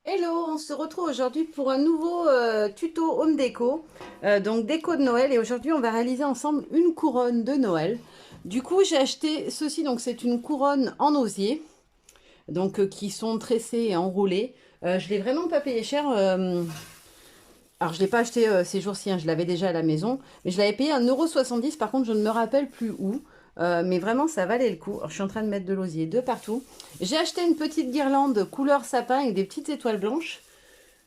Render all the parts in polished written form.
Hello, on se retrouve aujourd'hui pour un nouveau tuto home déco, donc déco de Noël. Et aujourd'hui, on va réaliser ensemble une couronne de Noël. Du coup, j'ai acheté ceci, donc c'est une couronne en osier, donc qui sont tressées et enroulées. Je l'ai vraiment pas payé cher. Alors, je ne l'ai pas acheté ces jours-ci, hein, je l'avais déjà à la maison, mais je l'avais payé 1,70 €. Par contre, je ne me rappelle plus où. Mais vraiment, ça valait le coup. Alors, je suis en train de mettre de l'osier de partout. J'ai acheté une petite guirlande couleur sapin avec des petites étoiles blanches.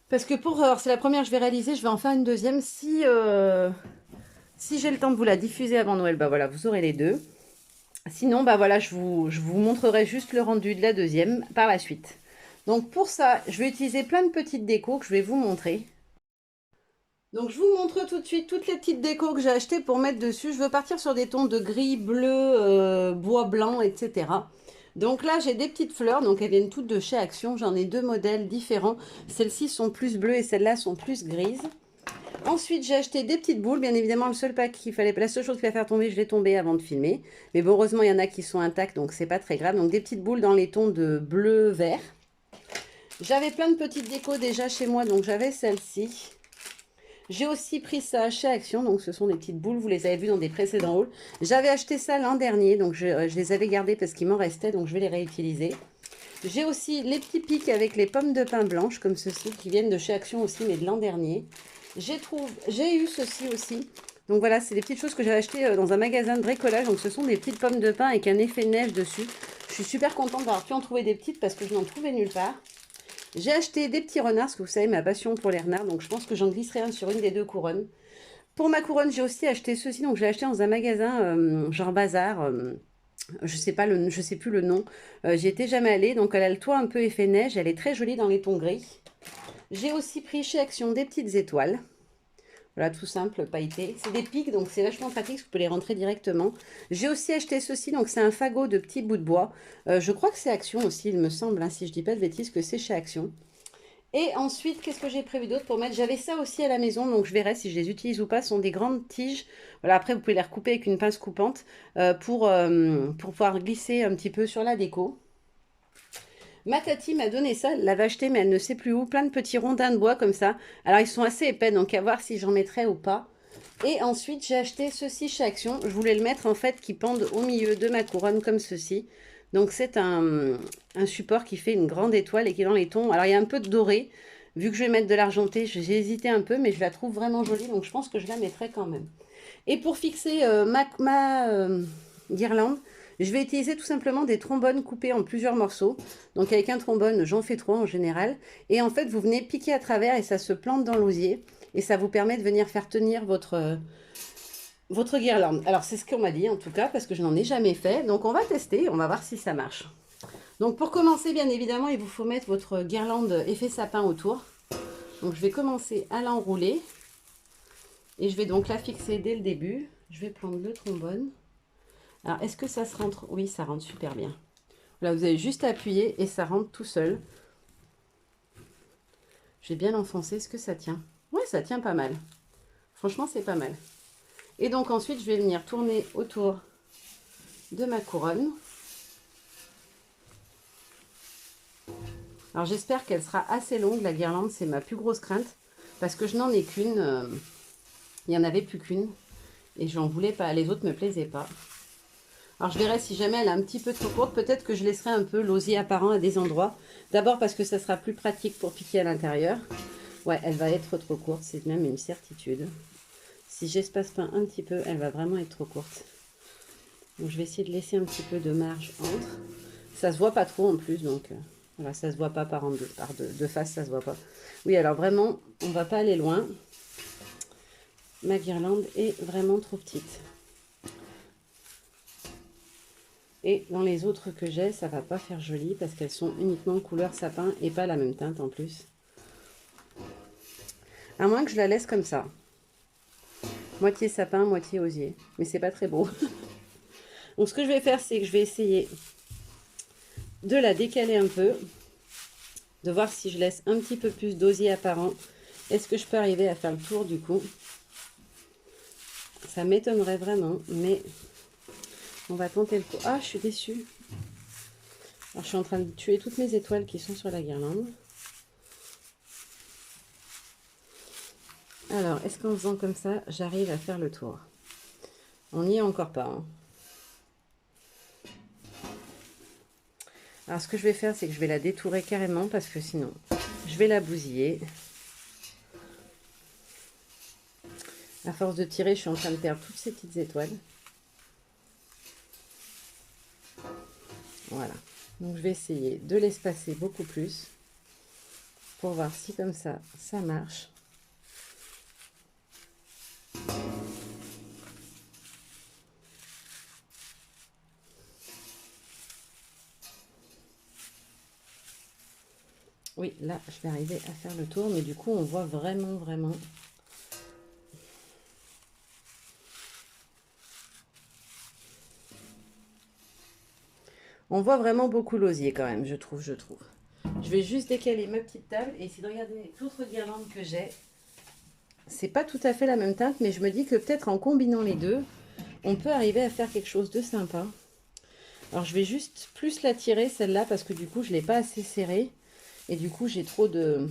Parce que alors c'est la première que je vais réaliser, je vais en faire une deuxième. Si j'ai le temps de vous la diffuser avant Noël, bah voilà, vous aurez les deux. Sinon, bah voilà, je vous montrerai juste le rendu de la deuxième par la suite. Donc pour ça, je vais utiliser plein de petites décos que je vais vous montrer. Donc je vous montre tout de suite toutes les petites décos que j'ai achetées pour mettre dessus. Je veux partir sur des tons de gris, bleu, bois blanc, etc. Donc là, j'ai des petites fleurs, donc elles viennent toutes de chez Action. J'en ai deux modèles différents. Celles-ci sont plus bleues et celles-là sont plus grises. Ensuite, j'ai acheté des petites boules. Bien évidemment, le seul pack qu'il fallait, la seule chose qu'il fallait faire tomber, je l'ai tombé avant de filmer. Mais bon, heureusement, il y en a qui sont intacts, donc c'est pas très grave. Donc des petites boules dans les tons de bleu, vert. J'avais plein de petites décos déjà chez moi, donc j'avais celle-ci. J'ai aussi pris ça chez Action, donc ce sont des petites boules, vous les avez vues dans des précédents hauls. J'avais acheté ça l'an dernier, donc je les avais gardées parce qu'il m'en restait, donc je vais les réutiliser. J'ai aussi les petits pics avec les pommes de pin blanches, comme ceci, qui viennent de chez Action aussi, mais de l'an dernier. J'ai eu ceci aussi. Donc voilà, c'est des petites choses que j'ai achetées dans un magasin de bricolage. Donc ce sont des petites pommes de pin avec un effet neige dessus. Je suis super contente d'avoir pu en trouver des petites parce que je n'en trouvais nulle part. J'ai acheté des petits renards, parce que vous savez ma passion pour les renards. Donc je pense que j'en glisserai un sur une des deux couronnes. Pour ma couronne, j'ai aussi acheté ceci. Donc j'ai acheté dans un magasin genre bazar. Je sais plus le nom. J'y étais jamais allée. Donc elle a le toit un peu effet neige. Elle est très jolie dans les tons gris. J'ai aussi pris chez Action des petites étoiles. Voilà, tout simple, pailleté. C'est des pics, donc c'est vachement pratique, vous pouvez les rentrer directement. J'ai aussi acheté ceci, donc c'est un fagot de petits bouts de bois. Je crois que c'est Action aussi, il me semble, hein, si je dis pas de bêtises, que c'est chez Action. Et ensuite, qu'est-ce que j'ai prévu d'autre pour mettre? J'avais ça aussi à la maison, donc je verrai si je les utilise ou pas. Ce sont des grandes tiges. Voilà, après, vous pouvez les recouper avec une pince coupante pour pouvoir glisser un petit peu sur la déco. Ma tati m'a donné ça, elle l'avait acheté, mais elle ne sait plus où. Plein de petits rondins de bois comme ça. Alors, ils sont assez épais, donc à voir si j'en mettrai ou pas. Et ensuite, j'ai acheté ceci chez Action. Je voulais le mettre en fait qui pende au milieu de ma couronne comme ceci. Donc c'est un support qui fait une grande étoile et qui est dans les tons. Alors il y a un peu de doré. Vu que je vais mettre de l'argenté, j'ai hésité un peu, mais je la trouve vraiment jolie. Donc je pense que je la mettrai quand même. Et pour fixer ma guirlande, je vais utiliser tout simplement des trombones coupés en plusieurs morceaux. Donc avec un trombone, j'en fais trois en général. Et en fait, vous venez piquer à travers et ça se plante dans l'osier. Et ça vous permet de venir faire tenir votre guirlande. Alors c'est ce qu'on m'a dit en tout cas, parce que je n'en ai jamais fait. Donc on va tester, on va voir si ça marche. Donc pour commencer, bien évidemment, il vous faut mettre votre guirlande effet sapin autour. Donc je vais commencer à l'enrouler. Et je vais donc la fixer dès le début. Je vais prendre le trombone. Alors, est-ce que ça se rentre? Oui, ça rentre super bien. Là, vous avez juste à appuyer et ça rentre tout seul. Je vais bien l'enfoncer. Est-ce que ça tient? Oui, ça tient pas mal. Franchement, c'est pas mal. Et donc ensuite, je vais venir tourner autour de ma couronne. Alors, j'espère qu'elle sera assez longue, la guirlande. C'est ma plus grosse crainte. Parce que je n'en ai qu'une. Il n'y en avait plus qu'une. Et j'en voulais pas. Les autres ne me plaisaient pas. Alors je verrai si jamais elle est un petit peu trop courte, peut-être que je laisserai un peu l'osier apparent à des endroits. D'abord parce que ça sera plus pratique pour piquer à l'intérieur. Ouais, elle va être trop courte, c'est même une certitude. Si j'espace pas un petit peu, elle va vraiment être trop courte. Donc je vais essayer de laisser un petit peu de marge entre. Ça se voit pas trop en plus, donc voilà, ça se voit pas de face, ça se voit pas. Oui, alors vraiment, on va pas aller loin. Ma guirlande est vraiment trop petite. Et dans les autres que j'ai, ça va pas faire joli parce qu'elles sont uniquement couleur sapin et pas la même teinte en plus. À moins que je la laisse comme ça. Moitié sapin, moitié osier. Mais c'est pas très beau. Donc ce que je vais faire, c'est que je vais essayer de la décaler un peu. De voir si je laisse un petit peu plus d'osier apparent. Est-ce que je peux arriver à faire le tour du coup? Ça m'étonnerait vraiment, mais on va tenter le coup. Ah, je suis déçue. Alors je suis en train de tuer toutes mes étoiles qui sont sur la guirlande. Alors, est-ce qu'en faisant comme ça, j'arrive à faire le tour? On n'y est encore pas, hein. Alors, ce que je vais faire, c'est que je vais la détourer carrément parce que sinon, je vais la bousiller. À force de tirer, je suis en train de perdre toutes ces petites étoiles. Voilà. Donc, je vais essayer de l'espacer beaucoup plus pour voir si comme ça marche. Oui, là, je vais arriver à faire le tour, mais du coup, on voit vraiment. On voit vraiment beaucoup l'osier quand même, je trouve. Je vais juste décaler ma petite table et essayer de regarder l'autre guirlande que j'ai. C'est pas tout à fait la même teinte, mais je me dis que peut-être en combinant les deux, on peut arriver à faire quelque chose de sympa. Alors, je vais juste plus la tirer, celle-là, parce que du coup, je ne l'ai pas assez serrée. Et du coup, j'ai trop de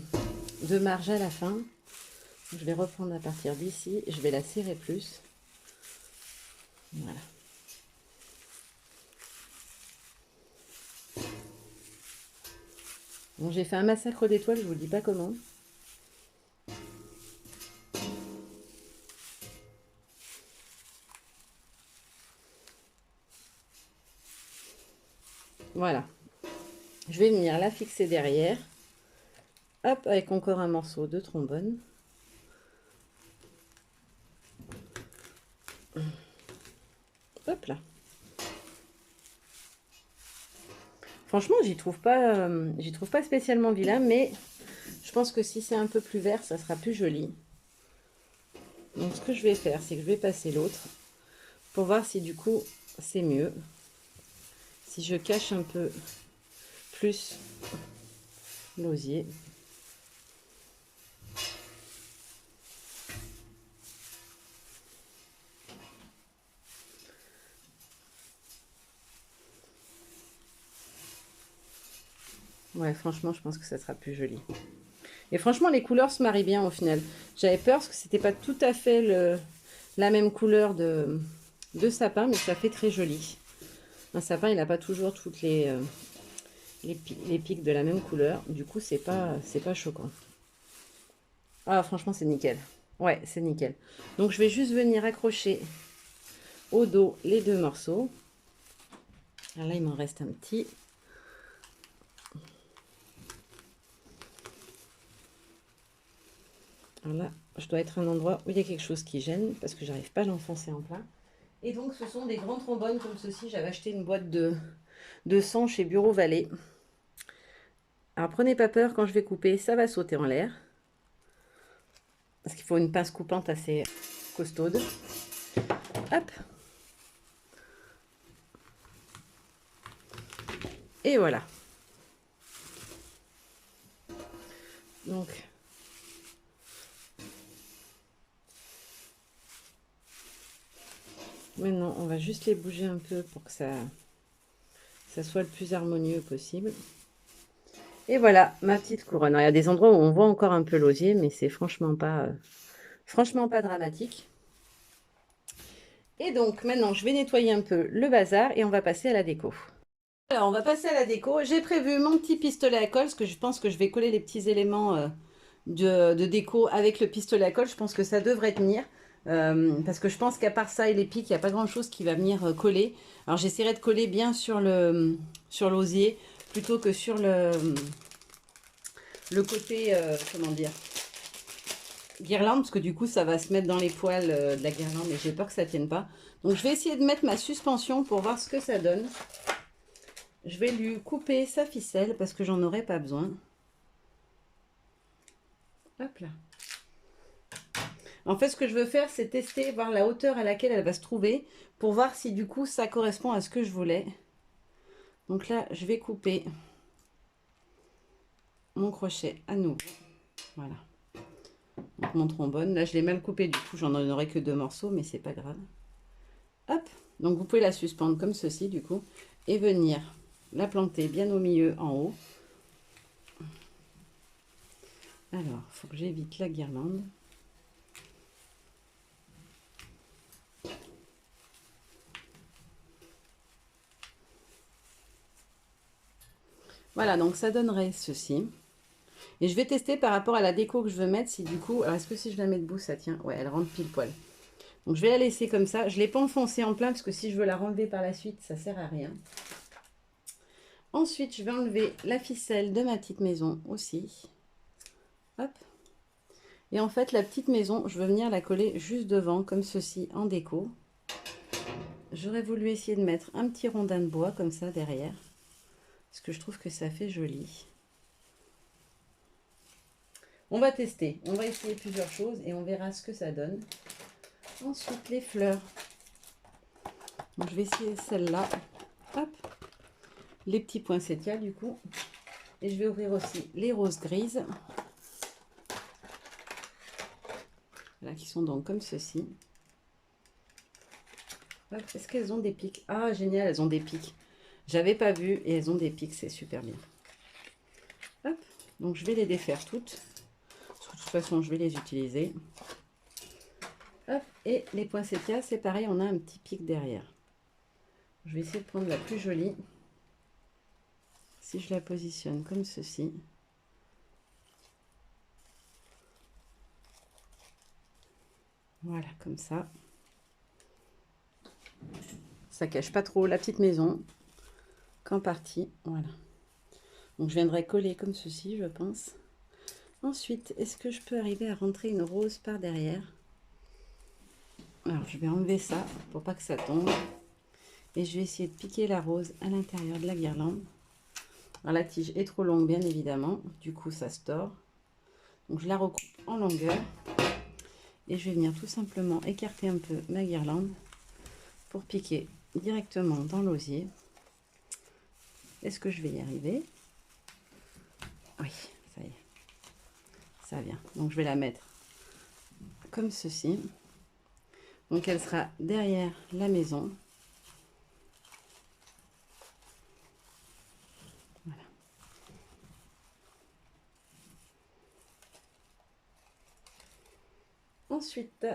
marge à la fin. Je vais reprendre à partir d'ici. Je vais la serrer plus. Voilà. Bon, j'ai fait un massacre d'étoiles, je vous le dis pas comment. Voilà. Je vais venir la fixer derrière. Hop, avec encore un morceau de trombone. Hop là. Franchement, j'y trouve pas spécialement vilain, mais je pense que si c'est un peu plus vert, ça sera plus joli. Donc, ce que je vais faire, c'est que je vais passer l'autre pour voir si du coup, c'est mieux. Si je cache un peu plus l'osier. Ouais, franchement, je pense que ça sera plus joli. Et franchement, les couleurs se marient bien au final. J'avais peur parce que c'était pas tout à fait la même couleur de sapin, mais ça fait très joli. Un sapin, il n'a pas toujours toutes les pics de la même couleur. Du coup, c'est pas choquant. Ah, franchement, c'est nickel. Ouais, c'est nickel. Donc, je vais juste venir accrocher au dos les deux morceaux. Alors là, il m'en reste un petit. Alors là, je dois être à un endroit où il y a quelque chose qui gêne parce que j'arrive pas à l'enfoncer en plein. Et donc, ce sont des grands trombones comme ceci. J'avais acheté une boîte de 100 chez Bureau Vallée. Alors, prenez pas peur, quand je vais couper, ça va sauter en l'air. Parce qu'il faut une pince coupante assez costaude. Hop. Et voilà. Donc, maintenant, on va juste les bouger un peu pour que ça soit le plus harmonieux possible. Et voilà, ma petite couronne. Alors, il y a des endroits où on voit encore un peu l'osier, mais c'est franchement pas dramatique. Et donc, maintenant, je vais nettoyer un peu le bazar et on va passer à la déco. Alors, on va passer à la déco. J'ai prévu mon petit pistolet à colle, parce que je pense que je vais coller les petits éléments de déco avec le pistolet à colle. Je pense que ça devrait tenir. Parce que je pense qu'à part ça et les pics, il n'y a pas grand-chose qui va venir coller. Alors, j'essaierai de coller bien sur l'osier, plutôt que sur le côté, comment dire, guirlande, parce que du coup, ça va se mettre dans les poils de la guirlande et j'ai peur que ça tienne pas. Donc, je vais essayer de mettre ma suspension pour voir ce que ça donne. Je vais lui couper sa ficelle parce que j'en aurai pas besoin. Hop là. En fait, ce que je veux faire, c'est tester, voir la hauteur à laquelle elle va se trouver pour voir si du coup, ça correspond à ce que je voulais. Donc là, je vais couper mon crochet à nouveau. Voilà. Donc mon trombone. Là, je l'ai mal coupé, du coup, j'en aurai que 2 morceaux, mais c'est pas grave. Hop. Donc, vous pouvez la suspendre comme ceci, du coup, et venir la planter bien au milieu, en haut. Alors, il faut que j'évite la guirlande. Voilà, donc ça donnerait ceci. Et je vais tester par rapport à la déco que je veux mettre, si du coup... Alors, est-ce que si je la mets debout, ça tient? Ouais, elle rentre pile poil. Donc, je vais la laisser comme ça. Je ne l'ai pas enfoncée en plein, parce que si je veux la renlever par la suite, ça ne sert à rien. Ensuite, je vais enlever la ficelle de ma petite maison aussi. Hop. Et en fait, la petite maison, je veux venir la coller juste devant, comme ceci, en déco. J'aurais voulu essayer de mettre un petit rondin de bois, comme ça, derrière. Parce que je trouve que ça fait joli. On va tester. On va essayer plusieurs choses et on verra ce que ça donne. Ensuite, les fleurs. Donc, je vais essayer celle-là. Hop. Les petits poinsettias, du coup. Et je vais ouvrir aussi les roses grises. Voilà, qui sont donc comme ceci. Est-ce qu'elles ont des pics? Ah, génial, elles ont des pics. J'avais pas vu et elles ont des pics, c'est super bien. Hop. Donc, je vais les défaire toutes. De toute façon, je vais les utiliser. Hop. Et les poinsettias, c'est pareil, on a un petit pic derrière. Je vais essayer de prendre la plus jolie. Si je la positionne comme ceci. Voilà, comme ça. Ça cache pas trop la petite maison. Qu'en partie, voilà. Donc je viendrai coller comme ceci, je pense. Ensuite, est-ce que je peux arriver à rentrer une rose par derrière? Alors, je vais enlever ça pour pas que ça tombe. Et je vais essayer de piquer la rose à l'intérieur de la guirlande. Alors, la tige est trop longue, bien évidemment. Du coup, ça se tord. Donc, je la recoupe en longueur. Et je vais venir tout simplement écarter un peu ma guirlande pour piquer directement dans l'osier. Est-ce que je vais y arriver? Oui, ça y est. Ça vient. Donc, je vais la mettre comme ceci. Donc, elle sera derrière la maison. Voilà. Ensuite,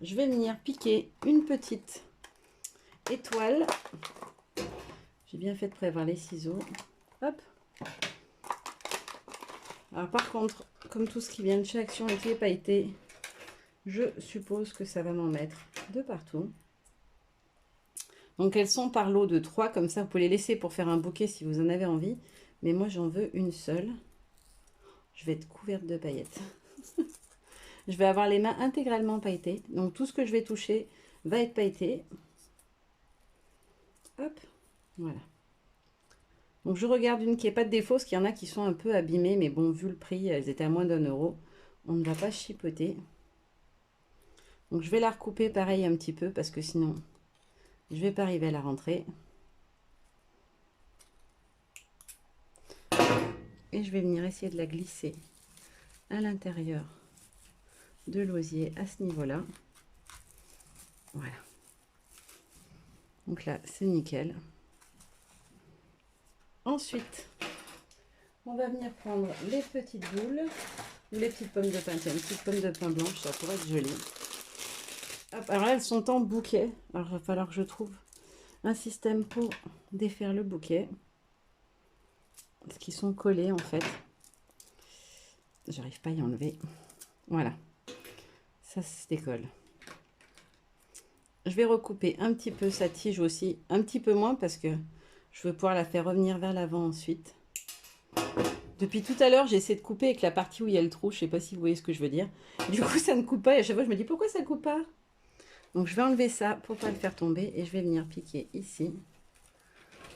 je vais venir piquer une petite étoile. J'ai bien fait de prévoir les ciseaux. Hop. Alors par contre, comme tout ce qui vient de chez Action et qui est pailleté, je suppose que ça va m'en mettre de partout. Donc elles sont par lot de 3, comme ça vous pouvez les laisser pour faire un bouquet si vous en avez envie. Mais moi j'en veux une seule. Je vais être couverte de paillettes. Je vais avoir les mains intégralement pailletées. Donc tout ce que je vais toucher va être pailleté. Hop, voilà. Donc je regarde une qui n'est pas de défaut, parce qu'il y en a qui sont un peu abîmées. Mais bon, vu le prix, elles étaient à moins d'1 €. On ne va pas chipoter. Donc je vais la recouper pareil un petit peu, parce que sinon, je ne vais pas arriver à la rentrer. Et je vais venir essayer de la glisser à l'intérieur de l'osier à ce niveau-là. Voilà. Donc là, c'est nickel. Ensuite, on va venir prendre les petites boules, ou les petites pommes de pin. Tiens, une petite pomme de pin blanche, ça pourrait être joli. Hop, alors là, elles sont en bouquet. Alors, il va falloir que je trouve un système pour défaire le bouquet. Parce qu'ils sont collés, en fait. J'arrive pas à y enlever. Voilà. Ça se décolle. Je vais recouper un petit peu sa tige aussi. Un petit peu moins parce que je veux pouvoir la faire revenir vers l'avant ensuite. Depuis tout à l'heure, j'essaie de couper avec la partie où il y a le trou. Je ne sais pas si vous voyez ce que je veux dire. Du coup, ça ne coupe pas. Et à chaque fois, je me dis pourquoi ça ne coupe pas? Donc, je vais enlever ça pour ne pas le faire tomber. Et je vais venir piquer ici,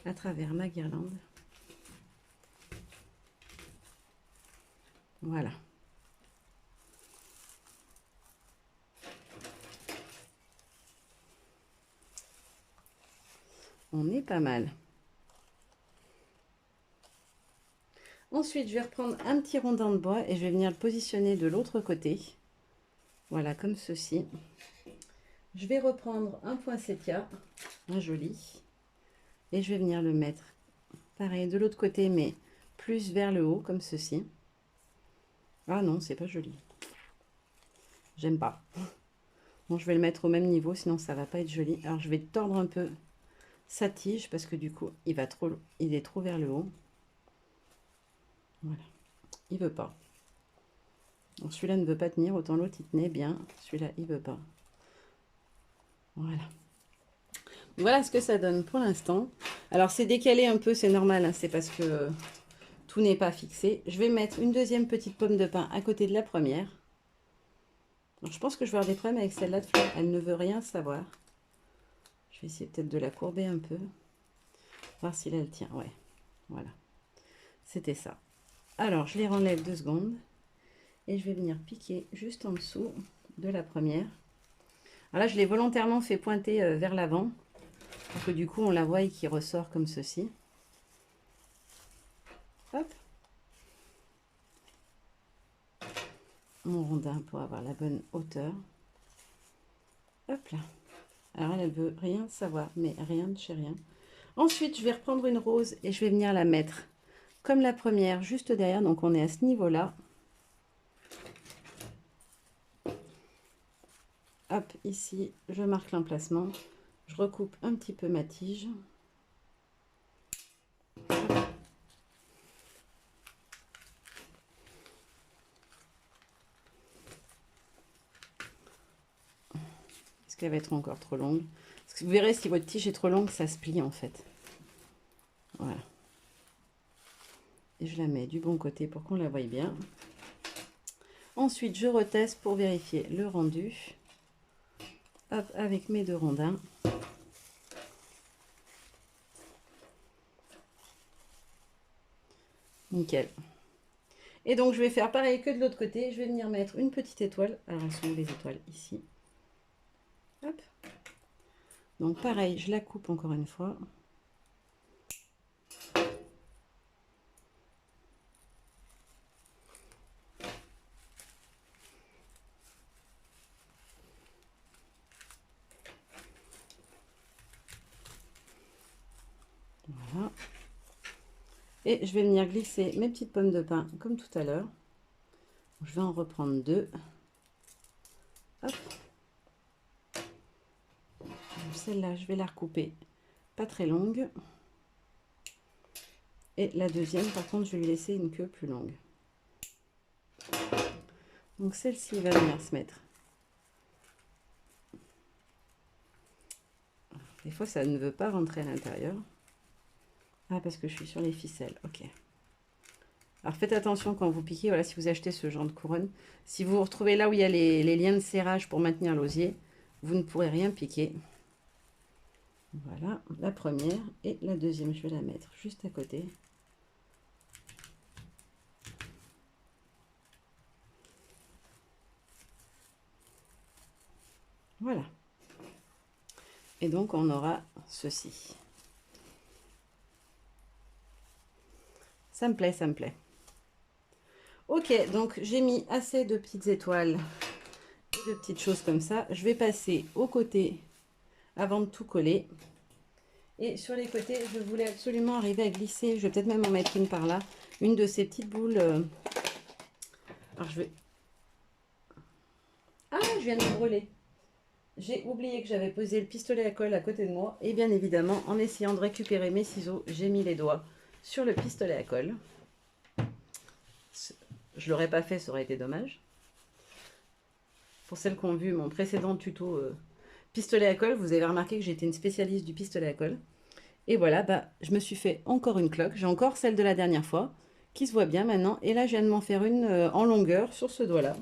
à travers ma guirlande. Voilà. On est pas mal. Ensuite, je vais reprendre un petit rondin de bois et je vais venir le positionner de l'autre côté. Voilà, comme ceci. Je vais reprendre un poinsettia, un joli, et je vais venir le mettre, pareil, de l'autre côté, mais plus vers le haut, comme ceci. Ah non, c'est pas joli. J'aime pas. Bon, je vais le mettre au même niveau, sinon ça va pas être joli. Alors, je vais tordre un peu sa tige parce que du coup, il est trop vers le haut. Voilà, il veut pas. Celui-là ne veut pas tenir, autant l'autre il tenait bien. Celui-là, il veut pas. Voilà. Voilà ce que ça donne pour l'instant. Alors, c'est décalé un peu, c'est normal, hein, c'est parce que tout n'est pas fixé. Je vais mettre une deuxième petite pomme de pin à côté de la première. Donc, je pense que je vais avoir des problèmes avec celle-là de fleur. Elle ne veut rien savoir. Je vais essayer peut-être de la courber un peu. Voir si là, elle tient. Ouais, voilà. C'était ça. Alors, je les renlève 2 secondes. Et je vais venir piquer juste en dessous de la première. Alors là, je l'ai volontairement fait pointer vers l'avant. Pour que du coup, on la voie et qui ressort comme ceci. Hop. Mon rondin pour avoir la bonne hauteur. Hop là. Alors elle veut rien savoir, mais rien de chez rien. Ensuite, je vais reprendre une rose et je vais venir la mettre comme la première, juste derrière. Donc on est à ce niveau-là. Hop, ici, je marque l'emplacement. Je recoupe un petit peu ma tige. Est-ce qu'elle va être encore trop longue? Parce que vous verrez, si votre tige est trop longue, ça se plie en fait. Voilà. Et je la mets du bon côté pour qu'on la voie bien. Ensuite, je reteste pour vérifier le rendu. Hop, avec mes 2 rondins. Nickel. Et donc, je vais faire pareil que de l'autre côté. Je vais venir mettre une petite étoile. Alors, elles sont où les étoiles? Ici. Hop. Donc, pareil, je la coupe encore une fois. Voilà. Et je vais venir glisser mes petites pommes de pin comme tout à l'heure. Je vais en reprendre 2. Hop. Celle-là, je vais la recouper. Pas très longue. Et la deuxième, par contre, je vais lui laisser une queue plus longue. Donc celle-ci va venir se mettre. Des fois, ça ne veut pas rentrer à l'intérieur. Ah, parce que je suis sur les ficelles. Ok. Alors faites attention quand vous piquez. Voilà, si vous achetez ce genre de couronne. Si vous vous retrouvez là où il y a les liens de serrage pour maintenir l'osier, vous ne pourrez rien piquer. Voilà, la première. Et la deuxième, je vais la mettre juste à côté. Voilà. Et donc, on aura ceci. Ça me plaît, ça me plaît. Ok, donc j'ai mis assez de petites étoiles, de petites choses comme ça. Je vais passer au côté avant de tout coller. Et sur les côtés, je voulais absolument arriver à glisser, je vais peut-être même en mettre une par là, une de ces petites boules. Alors je vais... Ah, je viens de me brûler. J'ai oublié que j'avais posé le pistolet à colle à côté de moi. Et bien évidemment, en essayant de récupérer mes ciseaux, j'ai mis les doigts sur le pistolet à colle. Je ne l'aurais pas fait, ça aurait été dommage. Pour celles qui ont vu mon précédent tuto pistolet à colle, vous avez remarqué que j'étais une spécialiste du pistolet à colle. Et voilà, bah, je me suis fait encore une cloque. J'ai encore celle de la dernière fois, qui se voit bien maintenant. Et là, je viens de m'en faire une en longueur sur ce doigt-là.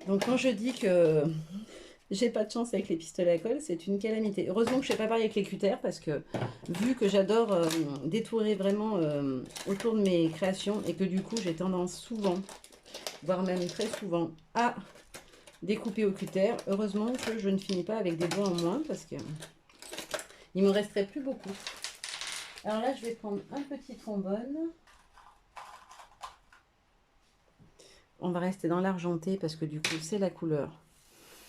Donc quand je dis que j'ai pas de chance avec les pistolets à colle, c'est une calamité. Heureusement que je ne sais pas pareil avec les cutters, parce que vu que j'adore détourer vraiment autour de mes créations, et que du coup j'ai tendance souvent, voire même très souvent, à découper au cutter, heureusement que je ne finis pas avec des doigts en moins, parce que il me resterait plus beaucoup. Alors là, je vais prendre un petit trombone. On va rester dans l'argenté parce que du coup, c'est la couleur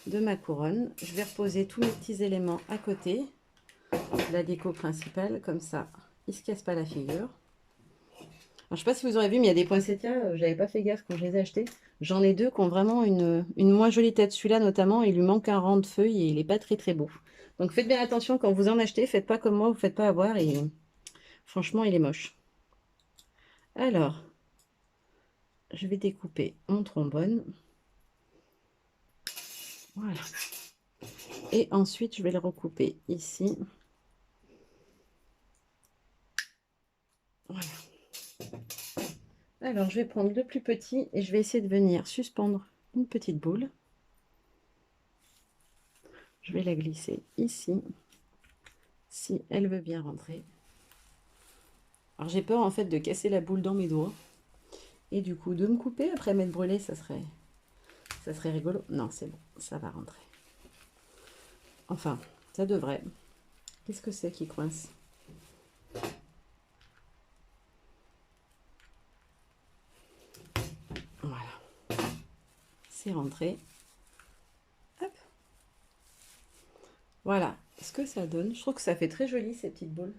de ma couronne. Je vais reposer tous mes petits éléments à côté. La déco principale, comme ça, il ne se casse pas la figure. Alors, je ne sais pas si vous aurez vu, mais il y a des poinsettias, j'avais pas fait gaffe quand je les ai achetés. J'en ai 2 qui ont vraiment une moins jolie tête. Celui-là, notamment, il lui manque un rang de feuilles et il n'est pas très très beau. Donc faites bien attention quand vous en achetez, faites pas comme moi, vous faites pas avoir et franchement il est moche. Alors, je vais découper mon trombone. Voilà. Et ensuite je vais le recouper ici. Voilà. Alors je vais prendre le plus petit et je vais essayer de venir suspendre une petite boule. Je vais la glisser ici, si elle veut bien rentrer. Alors j'ai peur en fait de casser la boule dans mes doigts. Et du coup de me couper après m'être brûlé, ça serait rigolo. Non, c'est bon, ça va rentrer. Enfin, ça devrait. Qu'est-ce que c'est qui coince? Voilà. C'est rentré. Hop. Voilà ce que ça donne. Je trouve que ça fait très joli ces petites boules.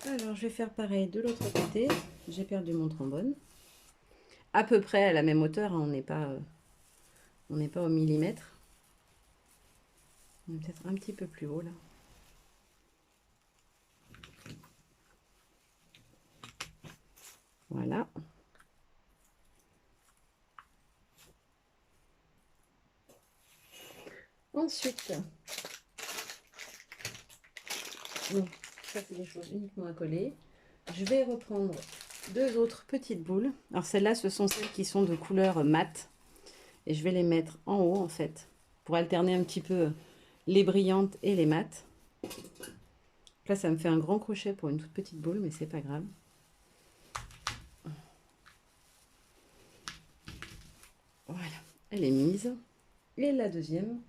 Alors, je vais faire pareil de l'autre côté. J'ai perdu mon trombone. À peu près à la même hauteur, hein, on n'est pas au millimètre. On est peut-être un petit peu plus haut là. Voilà. Ensuite, bon, ça c'est des choses uniquement à coller. Je vais reprendre deux autres petites boules. Alors celles-là, ce sont celles qui sont de couleur mat. Et je vais les mettre en haut en fait, pour alterner un petit peu les brillantes et les mates. Là, ça me fait un grand crochet pour une toute petite boule, mais c'est pas grave. Voilà, elle est mise. Et la deuxième,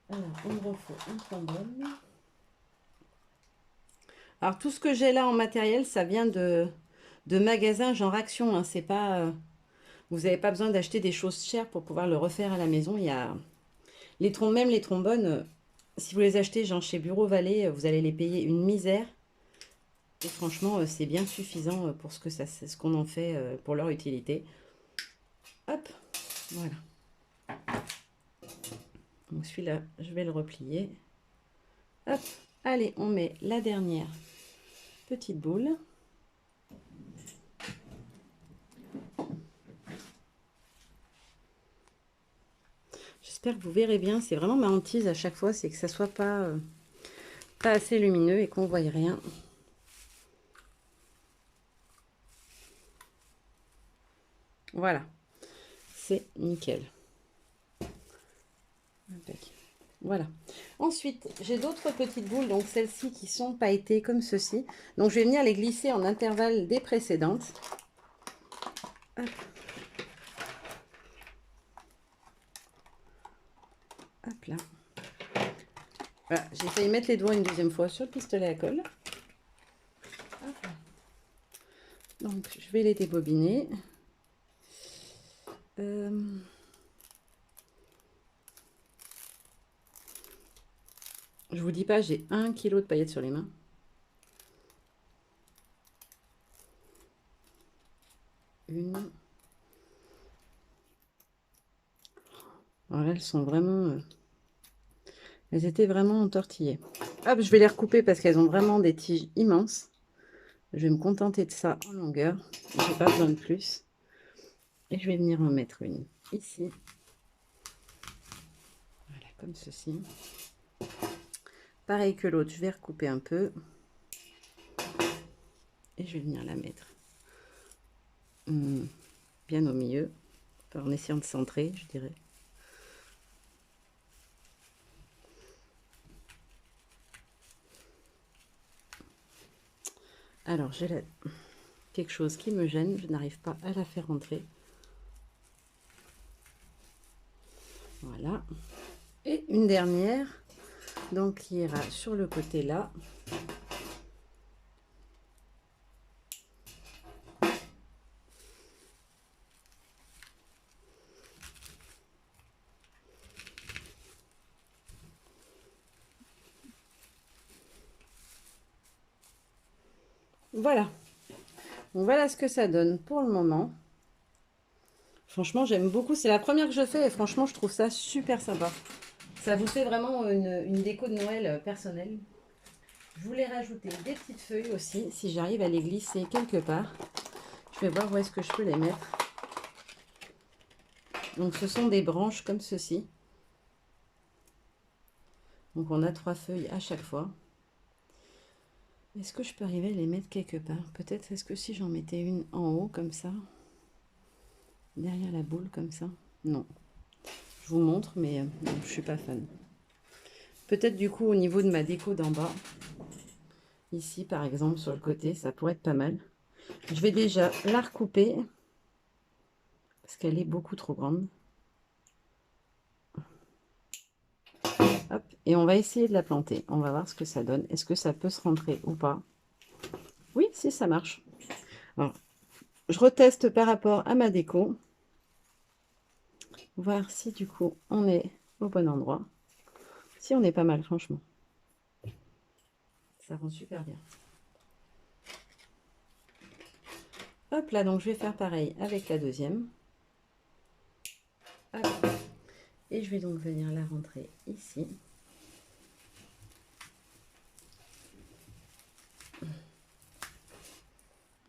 alors il me refaut un trombone. Alors tout ce que j'ai là en matériel, ça vient de magasins genre Action. Hein. C'est pas, vous n'avez pas besoin d'acheter des choses chères pour pouvoir le refaire à la maison. Il y a même les trombones. Si vous les achetez genre chez Bureau Vallée, vous allez les payer une misère. Et franchement, c'est bien suffisant pour ce qu'on en fait pour leur utilité. Hop, voilà. Donc celui-là, je vais le replier. Hop, allez, on met la dernière petite boule. J'espère que vous verrez bien. C'est vraiment ma hantise à chaque fois, c'est que ça soit pas assez lumineux et qu'on ne voie rien. Voilà, c'est nickel. Voilà. Ensuite, j'ai d'autres petites boules, donc celles-ci qui sont pailletées comme ceci. Donc, je vais venir les glisser en intervalle des précédentes. Hop. Hop là. Voilà, j'ai failli mettre les doigts une deuxième fois sur le pistolet à colle. Hop. Donc, je vais les débobiner. Je vous dis pas, j'ai 1 kg de paillettes sur les mains. Une. Alors là, elles sont vraiment... elles étaient vraiment entortillées. Hop, je vais les recouper parce qu'elles ont vraiment des tiges immenses. Je vais me contenter de ça en longueur. Je n'ai pas besoin de plus. Et je vais venir en mettre une ici. Voilà, comme ceci. Pareil que l'autre, je vais recouper un peu. Et je vais venir la mettre bien au milieu. En essayant de centrer, je dirais. Alors, j'ai quelque chose qui me gêne. Je n'arrive pas à la faire rentrer. Voilà. Et une dernière, donc qui ira sur le côté là. Voilà. Donc voilà ce que ça donne pour le moment. Franchement, j'aime beaucoup. C'est la première que je fais et franchement, je trouve ça super sympa. Ça vous fait vraiment une déco de Noël personnelle. Je voulais rajouter des petites feuilles aussi, si j'arrive à les glisser quelque part. Je vais voir où est-ce que je peux les mettre. Donc ce sont des branches comme ceci. Donc on a 3 feuilles à chaque fois. Est-ce que je peux arriver à les mettre quelque part? Peut-être est-ce que si j'en mettais une en haut comme ça, derrière la boule comme ça? Non. Je vous montre, mais non, je suis pas fan. Peut-être du coup au niveau de ma déco d'en bas, ici par exemple sur le côté, ça pourrait être pas mal. Je vais déjà la recouper parce qu'elle est beaucoup trop grande. Hop, et on va essayer de la planter. On va voir ce que ça donne. Est-ce que ça peut se rentrer ou pas? Oui, si ça marche. Alors, je reteste par rapport à ma déco. Voir si du coup on est au bon endroit. Si on est pas mal, franchement. Ça rend super bien. Hop là, donc je vais faire pareil avec la deuxième. Hop. Et je vais donc venir la rentrer ici.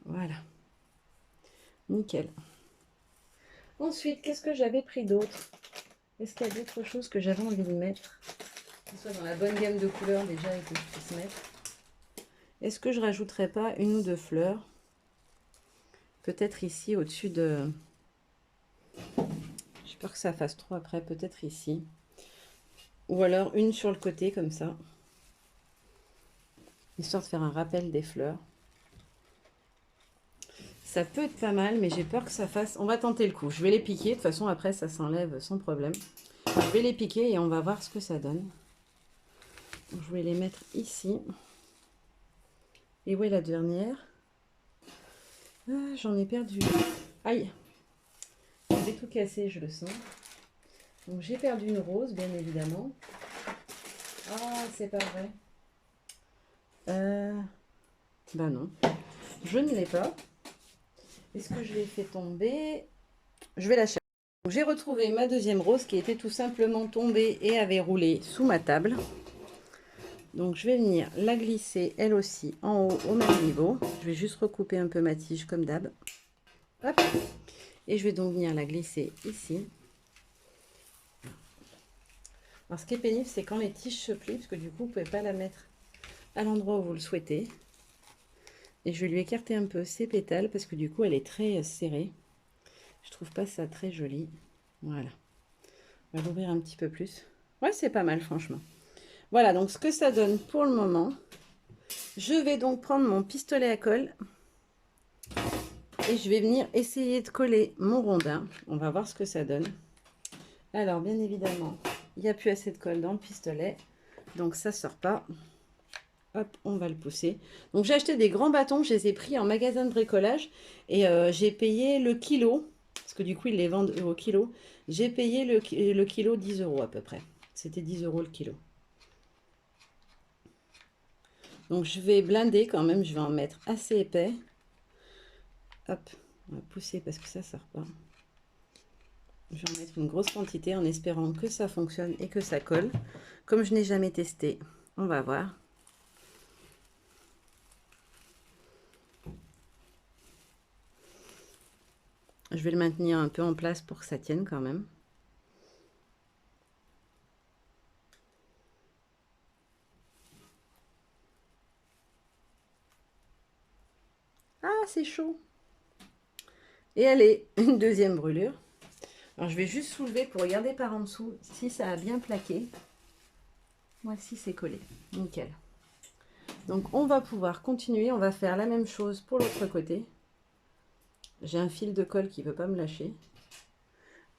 Voilà. Nickel. Ensuite, qu'est-ce que j'avais pris d'autre? Est-ce qu'il y a d'autres choses que j'avais envie de mettre? Qui soit dans la bonne gamme de couleurs déjà et que je puisse mettre. Est-ce que je rajouterais pas une ou deux fleurs? Peut-être ici au-dessus de... J'ai peur que ça fasse trop après, peut-être ici. Ou alors une sur le côté comme ça. Histoire de faire un rappel des fleurs. Ça peut être pas mal, mais j'ai peur que ça fasse... On va tenter le coup. Je vais les piquer. De toute façon, après, ça s'enlève sans problème. Je vais les piquer et on va voir ce que ça donne. Je vais les mettre ici. Et où est la dernière? Ah, j'en ai perdu. Aïe! J'ai tout cassé, je le sens. Donc j'ai perdu une rose, bien évidemment. Ah, c'est pas vrai. Ben non. Je ne l'ai pas. Est-ce que je l'ai fait tomber? Je vais la chercher. J'ai retrouvé ma deuxième rose qui était tout simplement tombée et avait roulé sous ma table. Donc je vais venir la glisser elle aussi en haut au même niveau. Je vais juste recouper un peu ma tige comme d'hab. Hop. Et je vais donc venir la glisser ici. Alors ce qui est pénible, c'est quand les tiges se plient, parce que du coup vous ne pouvez pas la mettre à l'endroit où vous le souhaitez. Et je vais lui écarter un peu ses pétales parce que du coup elle est très serrée. Je trouve pas ça très joli. Voilà. On va l'ouvrir un petit peu plus. Ouais, c'est pas mal franchement. Voilà donc ce que ça donne pour le moment. Je vais donc prendre mon pistolet à colle et je vais venir essayer de coller mon rondin. On va voir ce que ça donne. Alors bien évidemment, il n'y a plus assez de colle dans le pistolet. Donc ça sort pas. Hop, on va le pousser. Donc j'ai acheté des grands bâtons, je les ai pris en magasin de bricolage et j'ai payé le kilo, parce que du coup ils les vendent au kilo. J'ai payé le kilo 10 € à peu près. C'était 10 € le kilo. Donc je vais blinder quand même, je vais en mettre assez épais. Hop, on va pousser parce que ça ne sort pas. Je vais en mettre une grosse quantité en espérant que ça fonctionne et que ça colle. Comme je n'ai jamais testé, on va voir. Je vais le maintenir un peu en place pour que ça tienne quand même. Ah, c'est chaud. Et allez, une deuxième brûlure. Alors je vais juste soulever pour regarder par en dessous si ça a bien plaqué. Voici, c'est collé. Nickel. Donc on va pouvoir continuer. On va faire la même chose pour l'autre côté. J'ai un fil de colle qui ne veut pas me lâcher.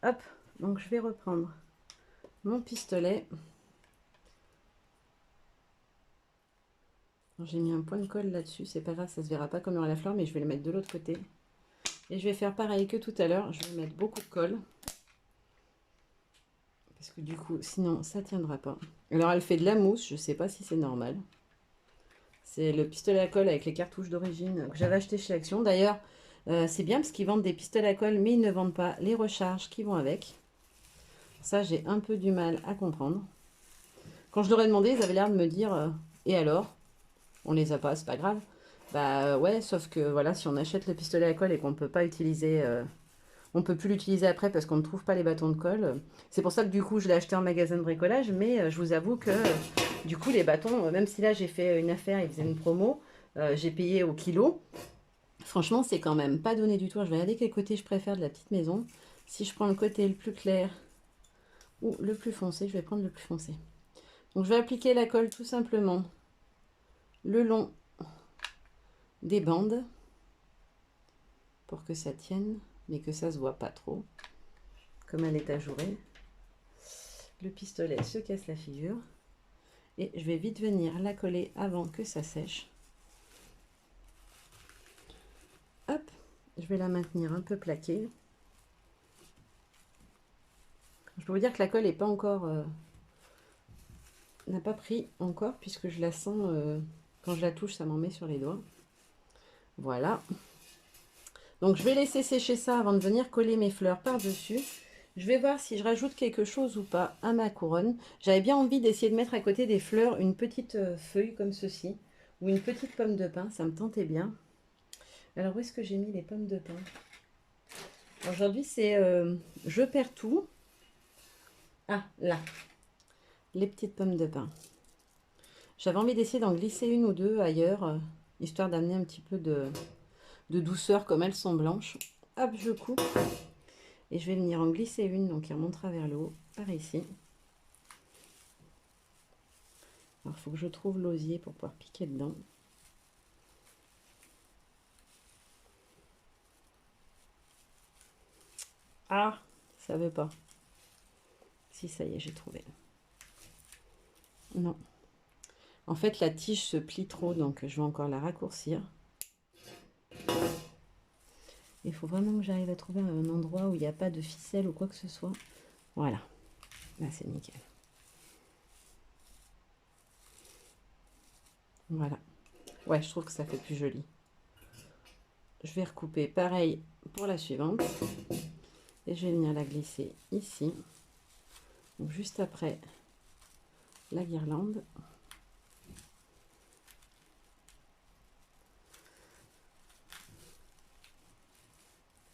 Hop, donc je vais reprendre mon pistolet. J'ai mis un point de colle là-dessus. C'est pas grave, ça ne se verra pas comme il y aura la fleur, mais je vais le mettre de l'autre côté. Et je vais faire pareil que tout à l'heure. Je vais mettre beaucoup de colle. Parce que du coup, sinon, ça ne tiendra pas. Alors, elle fait de la mousse. Je ne sais pas si c'est normal. C'est le pistolet à colle avec les cartouches d'origine que j'avais acheté chez Action. D'ailleurs, c'est bien parce qu'ils vendent des pistolets à colle, mais ils ne vendent pas les recharges qui vont avec. Ça, j'ai un peu du mal à comprendre. Quand je leur ai demandé, ils avaient l'air de me dire et alors? On les a pas, c'est pas grave. Bah ouais, sauf que voilà, si on achète le pistolet à colle et qu'on ne peut pas utiliser, on peut plus l'utiliser après parce qu'on ne trouve pas les bâtons de colle. C'est pour ça que du coup, je l'ai acheté en magasin de bricolage, mais je vous avoue que du coup, les bâtons, même si là j'ai fait une affaire, ils faisaient une promo, j'ai payé au kilo. Franchement, c'est quand même pas donné du tout. Je vais regarder quel côté je préfère de la petite maison. Si je prends le côté le plus clair ou le plus foncé, je vais prendre le plus foncé. Donc je vais appliquer la colle tout simplement le long des bandes pour que ça tienne, mais que ça se voit pas trop, comme elle est ajourée. Le pistolet se casse la figure et je vais vite venir la coller avant que ça sèche. Hop, je vais la maintenir un peu plaquée. Je peux vous dire que la colle n'est pas encore, n'a pas pris encore puisque je la sens, quand je la touche, ça m'en met sur les doigts. Voilà. Donc je vais laisser sécher ça avant de venir coller mes fleurs par-dessus. Je vais voir si je rajoute quelque chose ou pas à ma couronne. J'avais bien envie d'essayer de mettre à côté des fleurs une petite feuille comme ceci. Ou une petite pomme de pin, ça me tentait bien. Alors où est-ce que j'ai mis les pommes de pin? Aujourd'hui c'est je perds tout. Ah là, les petites pommes de pin. J'avais envie d'essayer d'en glisser une ou deux ailleurs, histoire d'amener un petit peu de douceur comme elles sont blanches. Hop, je coupe. Et je vais venir en glisser une, donc qui remontera vers le haut, par ici. Alors, il faut que je trouve l'osier pour pouvoir piquer dedans. Ah, ça veut pas. Si, ça y est, j'ai trouvé. Non. En fait, la tige se plie trop, donc je vais encore la raccourcir. Il faut vraiment que j'arrive à trouver un endroit où il n'y a pas de ficelle ou quoi que ce soit. Voilà. Là, c'est nickel. Voilà. Ouais, je trouve que ça fait plus joli. Je vais recouper pareil pour la suivante. Et je vais venir la glisser ici. Donc juste après la guirlande.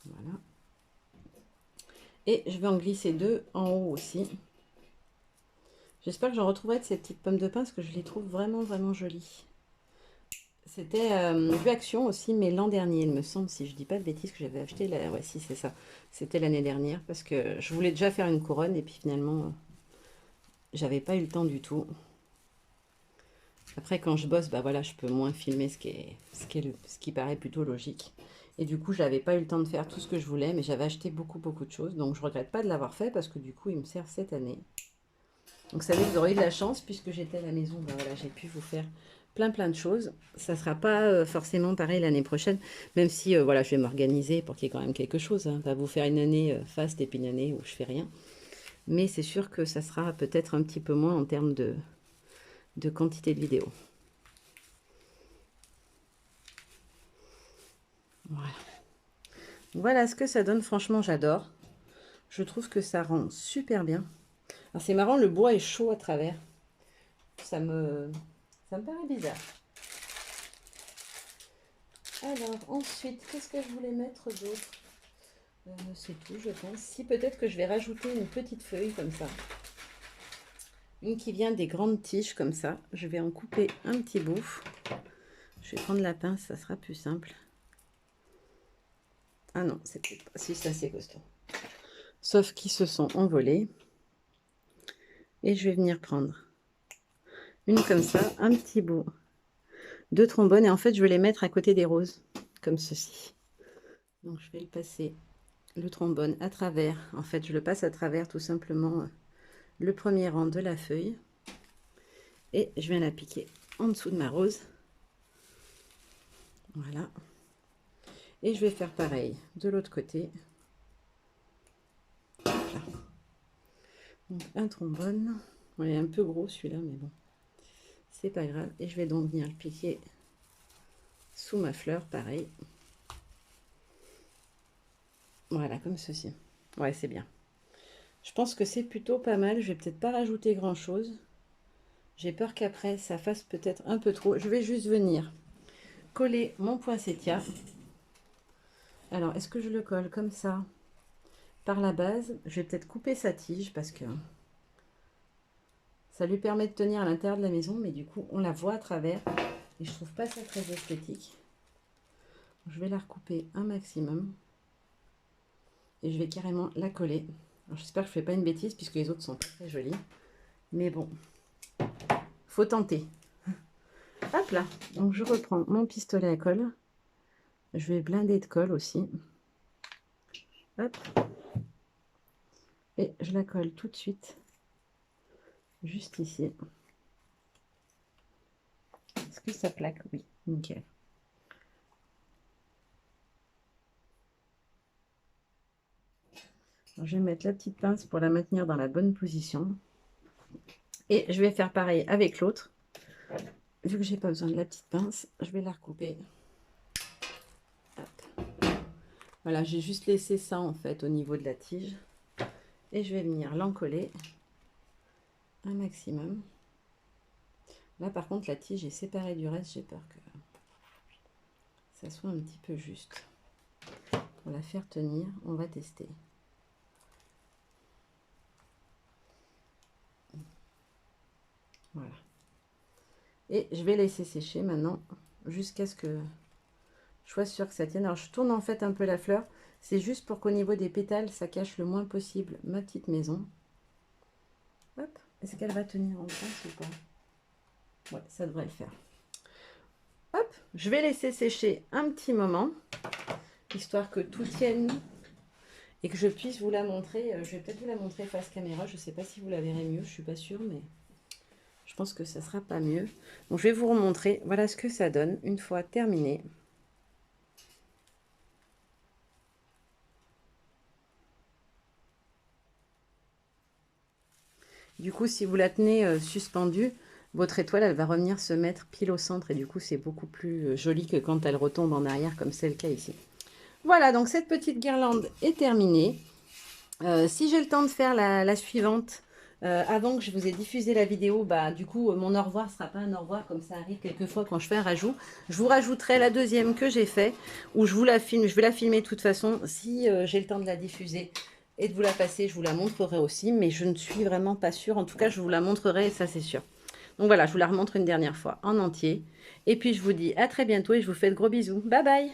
Voilà. Et je vais en glisser deux en haut aussi. J'espère que j'en retrouverai de ces petites pommes de pin parce que je les trouve vraiment, vraiment jolies. C'était du Action aussi, mais l'an dernier, il me semble, si je dis pas de bêtises, que j'avais acheté. Ouais, si, c'est ça. C'était l'année dernière parce que je voulais déjà faire une couronne et puis finalement, j'avais pas eu le temps du tout. Après, quand je bosse, bah voilà, je peux moins filmer ce qui paraît plutôt logique. Et du coup, j'avais pas eu le temps de faire tout ce que je voulais, mais j'avais acheté beaucoup, beaucoup de choses. Donc, je regrette pas de l'avoir fait parce que du coup, il me sert cette année. Donc, ça veut dire que vous aurez eu de la chance puisque j'étais à la maison. Bah voilà, j'ai pu vous faire plein, plein de choses. Ça sera pas forcément pareil l'année prochaine, même si voilà, je vais m'organiser pour qu'il y ait quand même quelque chose. Hein. Pas vous faire une année faste et puis une année où je fais rien. Mais c'est sûr que ça sera peut-être un petit peu moins en termes de quantité de vidéos. Voilà. Voilà ce que ça donne. Franchement, j'adore. Je trouve que ça rend super bien. Alors, c'est marrant, le bois est chaud à travers. Ça me paraît bizarre. Alors, ensuite, qu'est-ce que je voulais mettre d'autre? C'est tout, je pense. Si, peut-être que je vais rajouter une petite feuille comme ça. Une qui vient des grandes tiges comme ça. Je vais en couper un petit bout. Je vais prendre la pince, ça sera plus simple. Ah non, c'est peut-être pas... Si, ça c'est costaud. Sauf qu'ils se sont envolés. Et je vais venir prendre une comme ça, un petit bout de trombone. Et en fait, je vais les mettre à côté des roses, comme ceci. Donc, je vais le passer, le trombone, à travers. En fait, je le passe à travers tout simplement le premier rang de la feuille. Et je viens la piquer en dessous de ma rose. Voilà. Et je vais faire pareil de l'autre côté. Là. Donc, un trombone. Ouais, il est un peu gros celui-là, mais bon, c'est pas grave. Et je vais donc venir le piquer sous ma fleur, pareil. Voilà, comme ceci. Ouais, c'est bien. Je pense que c'est plutôt pas mal. Je vais peut-être pas rajouter grand-chose. J'ai peur qu'après, ça fasse peut-être un peu trop. Je vais juste venir coller mon poinsettia. Alors, est-ce que je le colle comme ça par la base? Je vais peut-être couper sa tige parce que ça lui permet de tenir à l'intérieur de la maison, mais du coup, on la voit à travers. Et je trouve pas ça très esthétique. Je vais la recouper un maximum. Et je vais carrément la coller. J'espère que je ne fais pas une bêtise puisque les autres sont pas très jolies. Mais bon, faut tenter. Hop là. Donc je reprends mon pistolet à colle. Je vais blinder de colle aussi. Hop. Et je la colle tout de suite. Juste ici. Est-ce que ça plaque? Oui, nickel. Alors, je vais mettre la petite pince pour la maintenir dans la bonne position. Et je vais faire pareil avec l'autre. Vu que j'ai pas besoin de la petite pince, je vais la recouper. Hop. Voilà, j'ai juste laissé ça en fait au niveau de la tige. Et je vais venir l'encoller un maximum. Là par contre la tige est séparée du reste, j'ai peur que ça soit un petit peu juste. Pour la faire tenir, on va tester. Voilà. Et je vais laisser sécher maintenant jusqu'à ce que je sois sûre que ça tienne. Alors je tourne en fait un peu la fleur. C'est juste pour qu'au niveau des pétales, ça cache le moins possible ma petite maison. Hop. Est-ce qu'elle va tenir en place ou pas? Ouais, ça devrait le faire. Hop, je vais laisser sécher un petit moment, histoire que tout tienne et que je puisse vous la montrer. Je vais peut-être vous la montrer face caméra. Je ne sais pas si vous la verrez mieux, je ne suis pas sûre, mais je pense que ça ne sera pas mieux. Donc je vais vous remontrer. Voilà ce que ça donne une fois terminé. Du coup, si vous la tenez suspendue, votre étoile, elle va revenir se mettre pile au centre. Et du coup, c'est beaucoup plus joli que quand elle retombe en arrière, comme c'est le cas ici. Voilà, donc cette petite guirlande est terminée. Si j'ai le temps de faire la suivante, avant que je vous ai diffusé la vidéo, bah, du coup, mon au revoir ne sera pas un au revoir, comme ça arrive quelquefois quand je fais un rajout. Je vous rajouterai la deuxième que j'ai fait, où je vous la filme. Je vais la filmer de toute façon. Si j'ai le temps de la diffuser et de vous la passer, je vous la montrerai aussi, mais je ne suis vraiment pas sûre. En tout cas, je vous la montrerai, ça c'est sûr. Donc voilà, je vous la remontre une dernière fois en entier. Et puis, je vous dis à très bientôt et je vous fais de gros bisous. Bye bye!